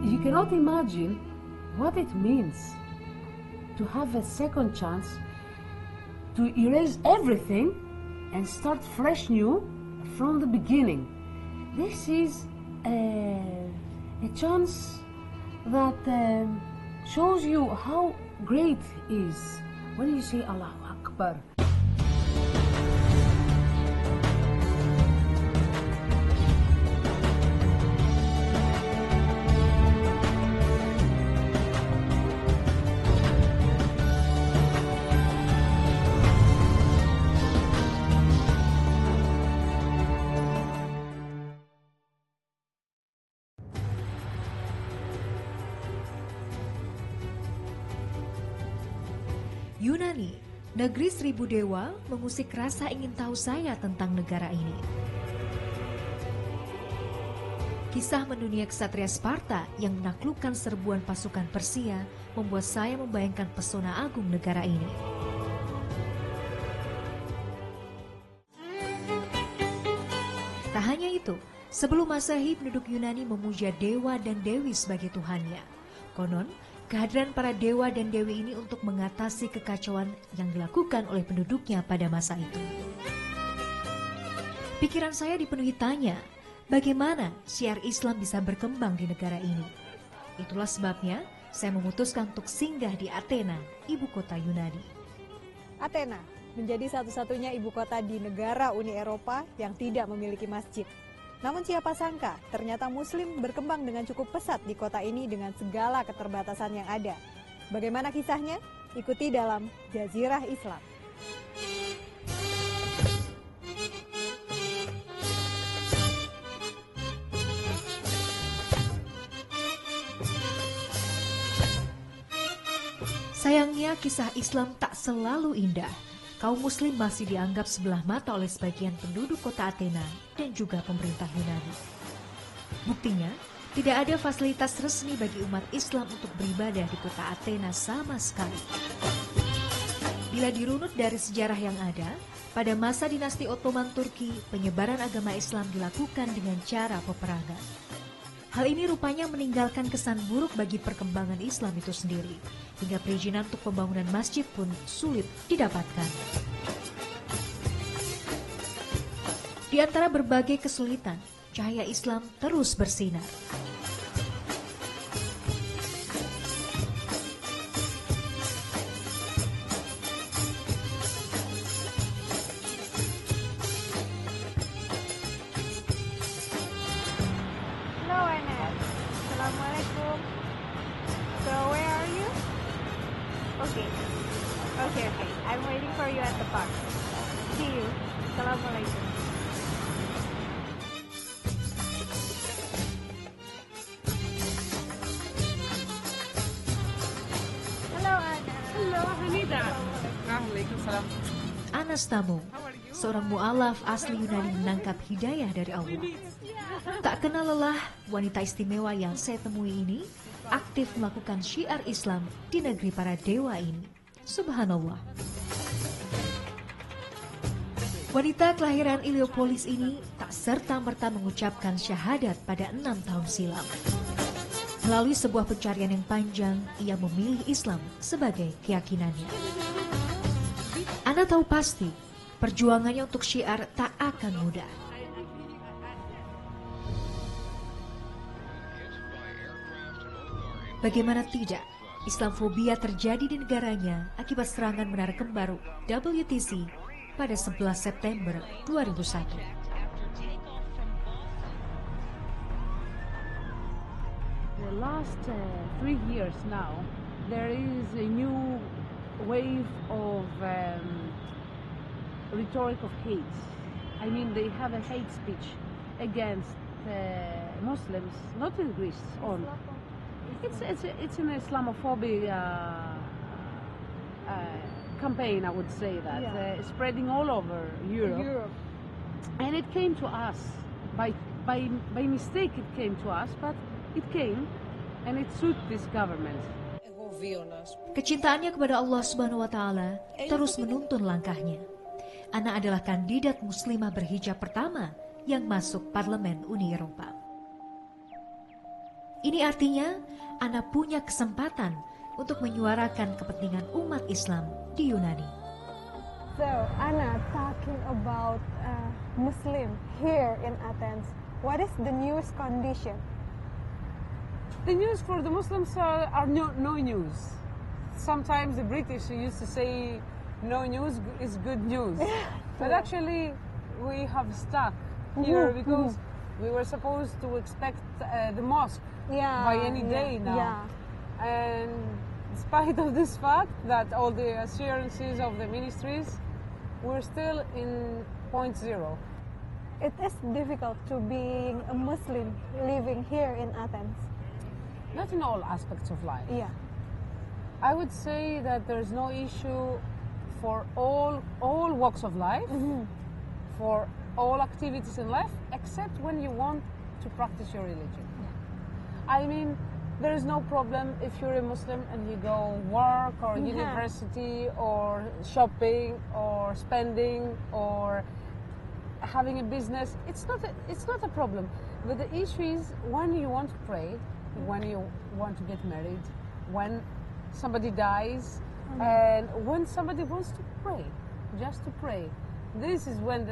You cannot imagine what it means to have a second chance to erase everything and start fresh new from the beginning. This is a chance that shows you how great is when you say Allahu Akbar. Yunani, negeri seribu dewa, mengusik rasa ingin tahu saya tentang negara ini. Kisah mendunia ksatria Sparta yang menaklukkan serbuan pasukan Persia membuat saya membayangkan pesona agung negara ini. Tak hanya itu, sebelum Masehi penduduk Yunani memuja dewa dan dewi sebagai Tuhannya. Konon, kehadiran para dewa dan dewi ini untuk mengatasi kekacauan yang dilakukan oleh penduduknya pada masa itu. Pikiran saya dipenuhi tanya, bagaimana syiar Islam bisa berkembang di negara ini? Itulah sebabnya saya memutuskan untuk singgah di Athena, ibu kota Yunani. Athena menjadi satu-satunya ibu kota di negara Uni Eropa yang tidak memiliki masjid. Namun siapa sangka, ternyata Muslim berkembang dengan cukup pesat di kota ini dengan segala keterbatasan yang ada. Bagaimana kisahnya? Ikuti dalam Jazirah Islam. Sayangnya kisah Islam tak selalu indah. Kaum Muslim masih dianggap sebelah mata oleh sebagian penduduk kota Athena dan juga pemerintah Yunani. Buktinya, tidak ada fasilitas resmi bagi umat Islam untuk beribadah di kota Athena sama sekali. Bila dirunut dari sejarah yang ada, pada masa dinasti Ottoman Turki, penyebaran agama Islam dilakukan dengan cara peperangan. Hal ini rupanya meninggalkan kesan buruk bagi perkembangan Islam itu sendiri, hingga perizinan untuk pembangunan masjid pun sulit didapatkan. Di antara berbagai kesulitan, cahaya Islam terus bersinar. Assalamualaikum. So where are you? Okay. I'm waiting for you at the park. See you. Assalamualaikum. Hello, Anna. Hello, Hamida. Waalaikumsalam. Anas Tamung, seorang mu'alaf asli Yunani menangkap hidayah dari Allah. Tak kenal lelah, wanita istimewa yang saya temui ini aktif melakukan syiar Islam di negeri para dewa ini. Subhanallah. Wanita kelahiran Iliopolis ini tak serta-merta mengucapkan syahadat pada 6 tahun silam. Melalui sebuah pencarian yang panjang, ia memilih Islam sebagai keyakinannya. Anda tahu pasti, perjuangannya untuk syiar tak akan mudah. Bagaimana tidak, Islamfobia terjadi di negaranya akibat serangan menara kembar WTC pada 11 September 2001. The last 3 years now, there is a new wave of rhetoric of hate. I mean, they have a hate speech against Muslims, not in Greece only. It's an Islamophobic campaign, I would say that, spreading all over Europe. And it came to us by mistake. It came to us, but it came, and it suit this government. Kecintaannya kepada Allah Subhanahu wa Ta'ala terus menuntun langkahnya. Ana adalah kandidat muslimah berhijab pertama yang masuk Parlemen Uni Eropa. Ini artinya Ana punya kesempatan untuk menyuarakan kepentingan umat Islam di Yunani. So, Anna, talking about Muslim here in Athens, what is the news condition? The news for the Muslims are no news. Sometimes the British used to say no news is good news. But actually we have stuck here because we were supposed to expect the mosque by any day now. Yeah. And in spite of this fact that all the assurances of the ministries, we're still in point zero. It is difficult to being a Muslim living here in Athens. Not in all aspects of life. Yeah. I would say that there's no issue for all walks of life, for all activities in life, except when you want to practice your religion. I mean, there is no problem if you're a Muslim and you go work or university or shopping or spending or having a business. It's not a problem. But the issue is when you want to pray, when you want to get married, when somebody dies, and when somebody wants to pray, just to pray. This is when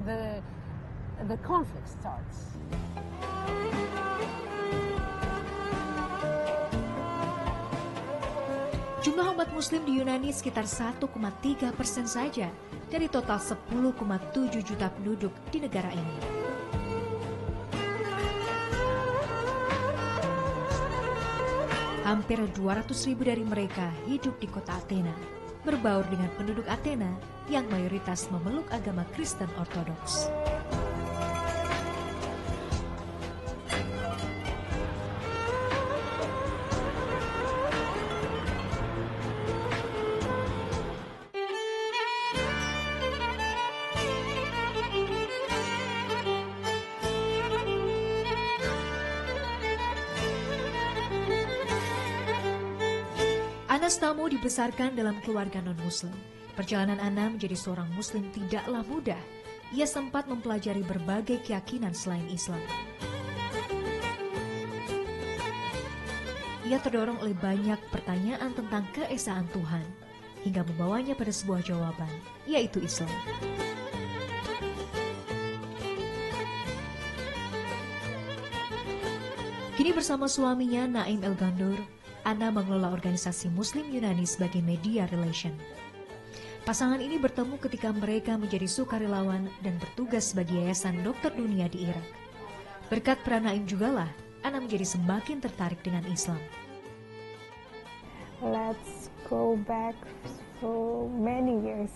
the conflict starts. Jumlah umat Muslim di Yunani sekitar 1,3% saja dari total 10,7 juta penduduk di negara ini. Hampir 200.000 dari mereka hidup di kota Athena, berbaur dengan penduduk Athena yang mayoritas memeluk agama Kristen Ortodoks. Anastamo dibesarkan dalam keluarga non-Muslim. Perjalanan Ana menjadi seorang Muslim tidaklah mudah. Ia sempat mempelajari berbagai keyakinan selain Islam. Ia terdorong oleh banyak pertanyaan tentang keesaan Tuhan, hingga membawanya pada sebuah jawaban, yaitu Islam. Kini bersama suaminya Naim Elgandur, Ana mengelola organisasi Muslim Yunani sebagai media relation. Pasangan ini bertemu ketika mereka menjadi sukarelawan dan bertugas sebagai Yayasan Dokter Dunia di Irak. Berkat peran Naim jugalah, Ana menjadi semakin tertarik dengan Islam. Let's go back for many years.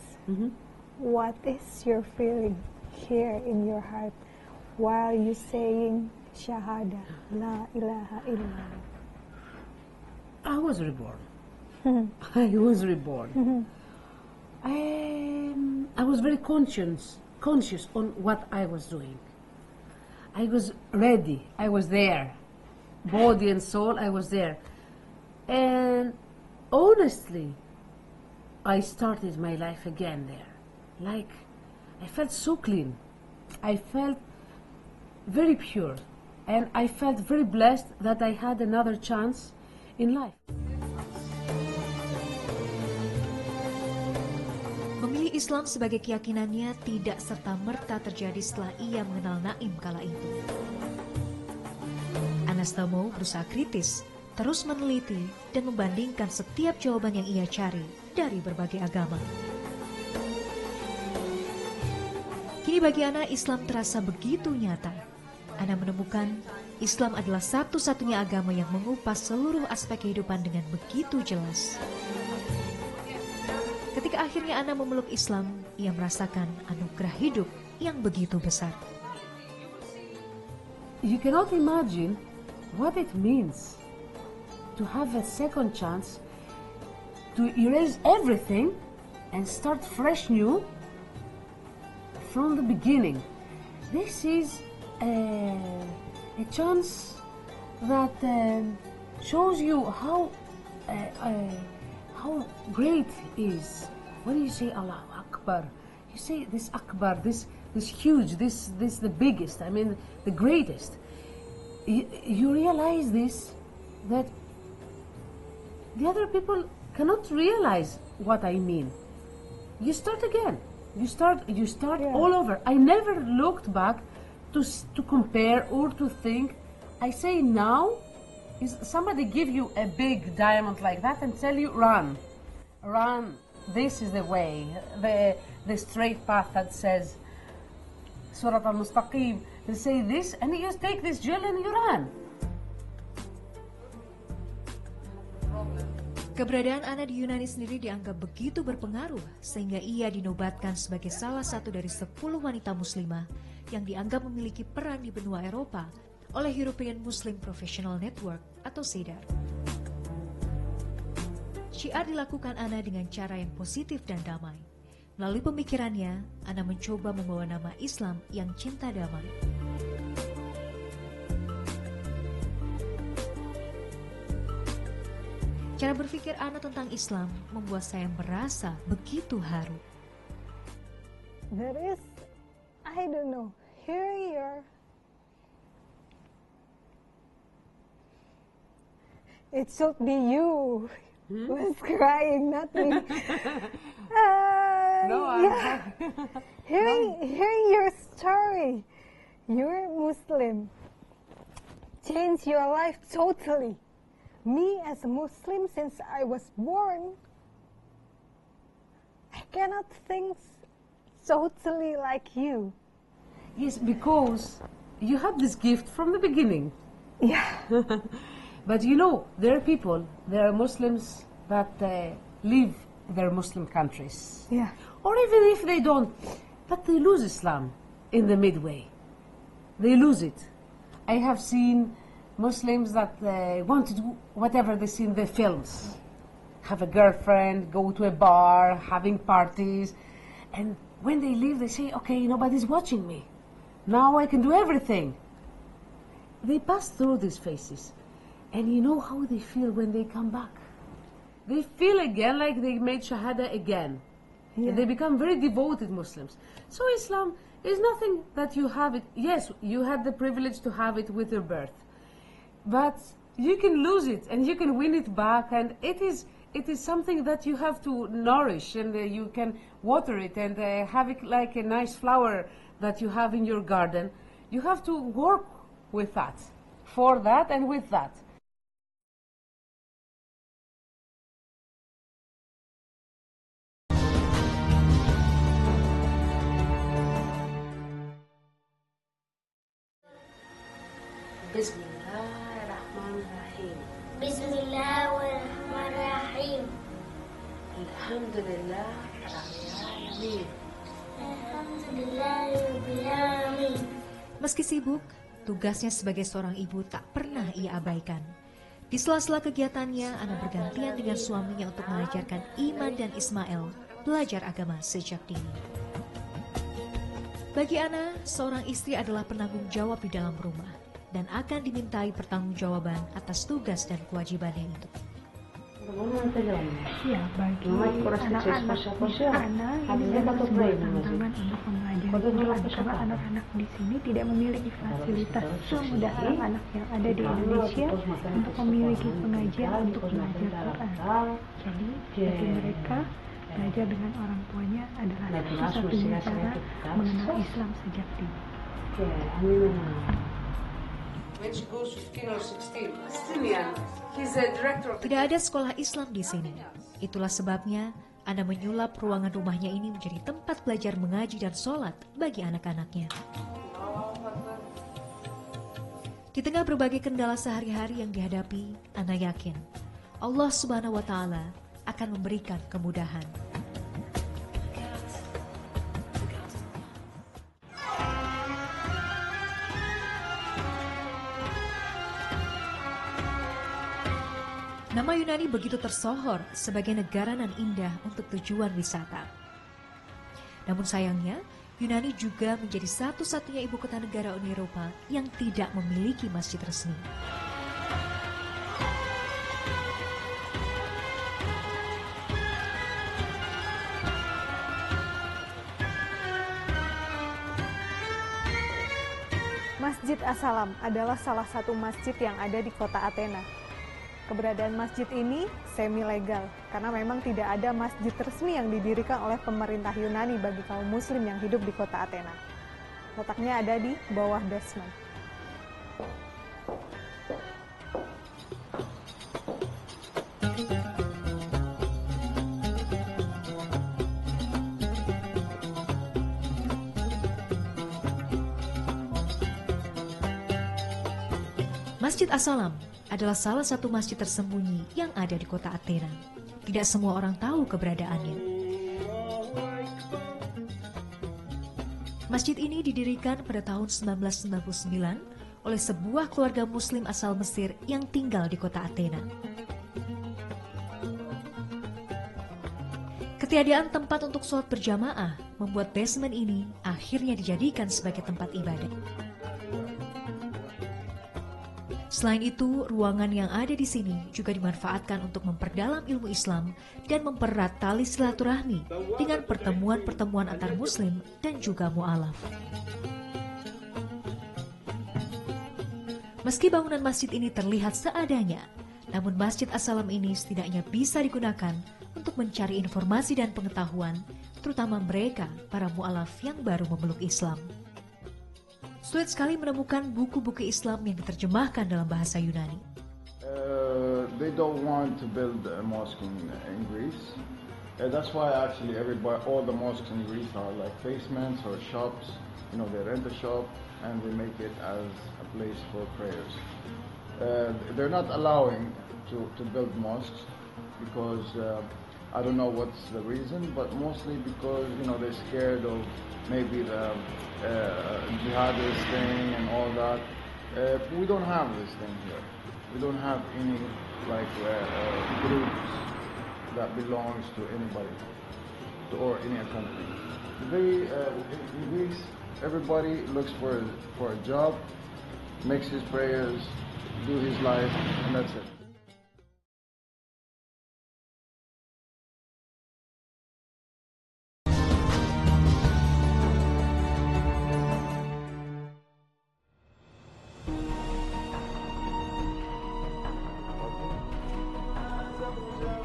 What is your feeling here in your heart while you saying Shahada, La ilaha illallah? I was reborn. I was reborn. I was very conscious on what I was doing. I was ready. I was there. Body and soul, I was there. And honestly, I started my life again there. Like, I felt so clean. I felt very pure. And I felt very blessed that I had another chance in life. Memilih Islam sebagai keyakinannya tidak serta-merta terjadi setelah ia mengenal Naim kala itu. Anastamo berusaha kritis, terus meneliti dan membandingkan setiap jawaban yang ia cari dari berbagai agama. Kini bagi Ana, Islam terasa begitu nyata. Ana menemukan Islam adalah satu-satunya agama yang mengupas seluruh aspek kehidupan dengan begitu jelas. Ketika akhirnya Ana memeluk Islam, ia merasakan anugerah hidup yang begitu besar. You cannot imagine what it means to have a second chance to erase everything and start fresh new from the beginning. This is a chance that shows you how great is. When you say Allah Akbar, you say this Akbar, this huge, this the biggest. I mean, the greatest. you realize this, that the other people cannot realize what I mean. You start again. You start Yeah. all over. I never looked back to compare or to think. I say now, is somebody give you a big diamond like that and tell you run, run. This is the way, the straight path that says Surat al-Mustaqim. They say this, and you take this jewel and you run. Keberadaan Ana di Yunani sendiri dianggap begitu berpengaruh sehingga ia dinobatkan sebagai salah satu dari 10 wanita muslimah yang dianggap memiliki peran di benua Eropa oleh European Muslim Professional Network atau CEDAR. Syiar dilakukan Ana dengan cara yang positif dan damai. Melalui pemikirannya, Ana mencoba membawa nama Islam yang cinta damai. Cara berpikir Ana tentang Islam membuat saya merasa begitu haru. There is, I don't know, here, it should be you who's crying, not me. No, Yeah. Hearing your story, you're Muslim, changed your life totally. Me as a Muslim since I was born, I cannot think totally like you. Yes, because you have this gift from the beginning. Yeah. But you know, there are Muslims that leave their Muslim countries. Yeah. Or even if they don't, but they lose Islam in the midway. They lose it. I have seen Muslims that want to do whatever they see in the films. Have a girlfriend, go to a bar, having parties. And when they leave, they say, okay, nobody's watching me. Now I can do everything. They pass through these phases. And you know how they feel when they come back. They feel again like they made Shahada again. Yeah. And they become very devoted Muslims. So Islam is nothing that you have it. Yes, you had the privilege to have it with your birth. But you can lose it and you can win it back, and it is something that you have to nourish, and you can water it and have it like a nice flower that you have in your garden. You have to work with that, for that and with that. Bismillahirrahmanirrahim. Bismillahirrahmanirrahim. Alhamdulillah Rabbil Alamin. Alhamdulillahirabbil alamin. Meski sibuk, tugasnya sebagai seorang ibu tak pernah ia abaikan. Di sela-sela kegiatannya, Ana bergantian dengan suaminya untuk mengajarkan Iman dan Ismail belajar agama sejak dini. Bagi Ana, seorang istri adalah penanggung jawab di dalam rumah dan akan dimintai pertanggungjawaban atas tugas dan kewajibannya itu. Ya, bagi anak-anak Ana ini adalah sebuah tantangan untuk mempelajari karena anak-anak di sini tidak memiliki fasilitas semudah anak-anak yang ada di Indonesia untuk memiliki pengajian untuk belajar Quran. Jadi bagi mereka belajar dengan orang tuanya adalah satu-satunya cara mengenal Islam sejak dini. Tidak ada sekolah Islam di sini. Itulah sebabnya Ana menyulap ruangan rumahnya ini menjadi tempat belajar mengaji dan sholat bagi anak-anaknya. Di tengah berbagai kendala sehari-hari yang dihadapi, Ana yakin Allah Subhanahu wa Ta'ala akan memberikan kemudahan. Nama Yunani begitu tersohor sebagai negara nan indah untuk tujuan wisata. Namun sayangnya, Yunani juga menjadi satu-satunya ibu kota negara Uni Eropa yang tidak memiliki masjid resmi. Masjid Masjid As-Salam adalah salah satu masjid yang ada di kota Athena. Keberadaan masjid ini semi-legal karena memang tidak ada masjid resmi yang didirikan oleh pemerintah Yunani bagi kaum muslim yang hidup di kota Athena. Letaknya ada di bawah basement. Masjid As-Salam adalah salah satu masjid tersembunyi yang ada di kota Athena. Tidak semua orang tahu keberadaannya. Masjid ini didirikan pada tahun 1999 oleh sebuah keluarga muslim asal Mesir yang tinggal di kota Athena. Ketiadaan tempat untuk sholat berjamaah membuat basement ini akhirnya dijadikan sebagai tempat ibadah. Selain itu, ruangan yang ada di sini juga dimanfaatkan untuk memperdalam ilmu Islam dan mempererat tali silaturahmi dengan pertemuan-pertemuan antar muslim dan juga mu'alaf. Meski bangunan masjid ini terlihat seadanya, namun Masjid As-Salam ini setidaknya bisa digunakan untuk mencari informasi dan pengetahuan, terutama mereka, para mu'alaf yang baru memeluk Islam. Sulit sekali menemukan buku-buku Islam yang diterjemahkan dalam bahasa Yunani. They don't want to build a mosque in Greece. That's why actually all the mosques in Greece are like basements or shops. You know, they rent a shop and they make it as a place for prayers. They're not allowing to build mosques because I don't know what's the reason, but mostly because, you know, they're scared of maybe the jihadist thing and all that. We don't have this thing here. We don't have any groups that belongs to anybody or any country. In Greece, everybody looks for a job, makes his prayers, do his life, and that's it.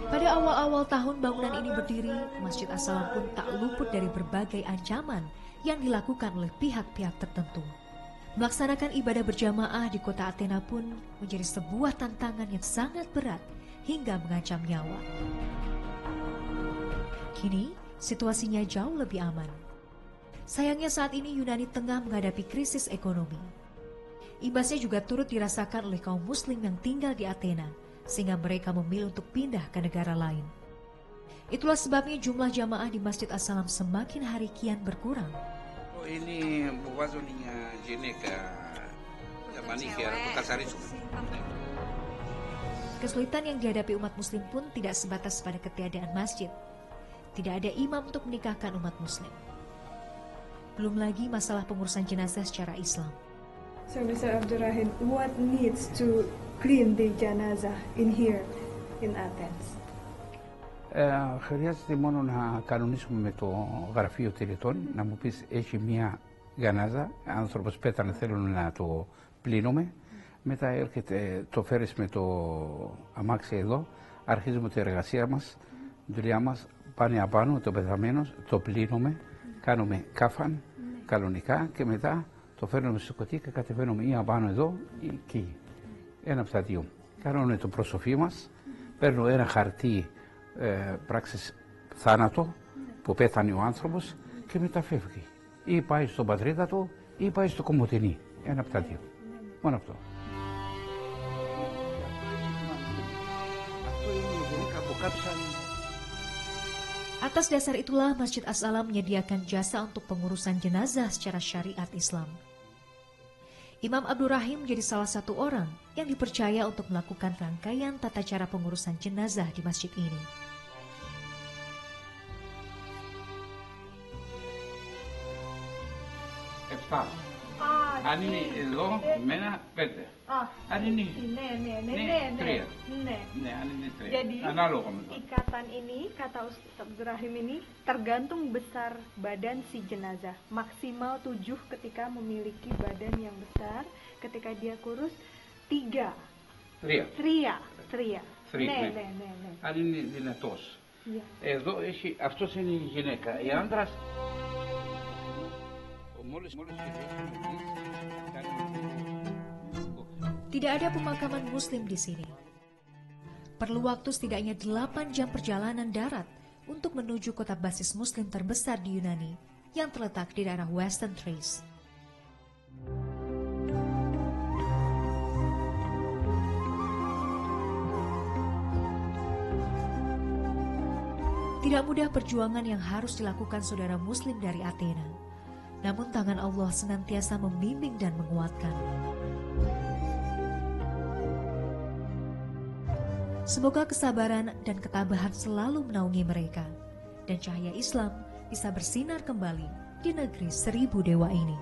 Pada awal-awal tahun bangunan ini berdiri, Masjid As-Salam pun tak luput dari berbagai ancaman yang dilakukan oleh pihak-pihak tertentu. Melaksanakan ibadah berjamaah di kota Athena pun menjadi sebuah tantangan yang sangat berat hingga mengancam nyawa. Kini, situasinya jauh lebih aman. Sayangnya saat ini Yunani tengah menghadapi krisis ekonomi. Imbasnya juga turut dirasakan oleh kaum muslim yang tinggal di Athena, sehingga mereka memilih untuk pindah ke negara lain. Itulah sebabnya jumlah jamaah di Masjid As-Salam semakin hari kian berkurang. Ini bukannya sini ke Kesulitan yang dihadapi umat muslim pun tidak sebatas pada ketiadaan masjid. Tidak ada imam untuk menikahkan umat muslim. Belum lagi masalah pengurusan jenazah secara Islam. So Mr. Abdurrahim, what needs to clean the janazah in here in Athens? Χρειάζεται μόνο να κανονίσουμε με το γραφείο τελετών, να μου πεις έχει μία γανάζα, άνθρωπος πέθανε θέλουν να το πλύνουμε, μετά έρχεται, το φέρεις με το αμάξι εδώ, αρχίζουμε την εργασία μας, δουλειά μας, πάνε απάνω το πεθαμένος, το πλύνουμε, κάνουμε κάφαν κανονικά και μετά το φέρνουμε στο κουτί και κατεβαίνουμε ή απάνω εδώ ή εκεί. Ένα από τα δύο. Κάνουμε το προσοφή μας, παίρνω ένα χαρτί πράξης θάνατο που πέθανε ο άνθρωπος και μετά φεύγει. Ή πάει στον πατρίδα του ή πάει στο Κομοτηνή. Ένα από τα δύο. Μόνο αυτό. Atas dasar itulah Masjid As-Salam menyediakan jasa untuk pengurusan jenazah secara syariat Islam. Imam Abdurrahim menjadi salah satu orang yang dipercaya untuk melakukan rangkaian tata cara pengurusan jenazah di masjid ini. Αν είναι εδώ, μένα 5. Αν είναι, 3. Jadi ikatan ini, kata Ustaz Abdurrahim ini, tergantung besar badan si jenazah. Maksimal 7 ketika memiliki badan yang besar, ketika dia kurus 3. Τρία. Ναι. Αν είναι δυνατός. Εδώ αυτός είναι η γυναίκα. Οι άντρας... Tidak ada pemakaman muslim di sini. Perlu waktu setidaknya 8 jam perjalanan darat untuk menuju kota basis muslim terbesar di Yunani yang terletak di daerah Western Thrace. Tidak mudah perjuangan yang harus dilakukan saudara muslim dari Athena. Namun tangan Allah senantiasa membimbing dan menguatkan. Semoga kesabaran dan ketabahan selalu menaungi mereka, dan cahaya Islam bisa bersinar kembali di negeri 1000 dewa ini.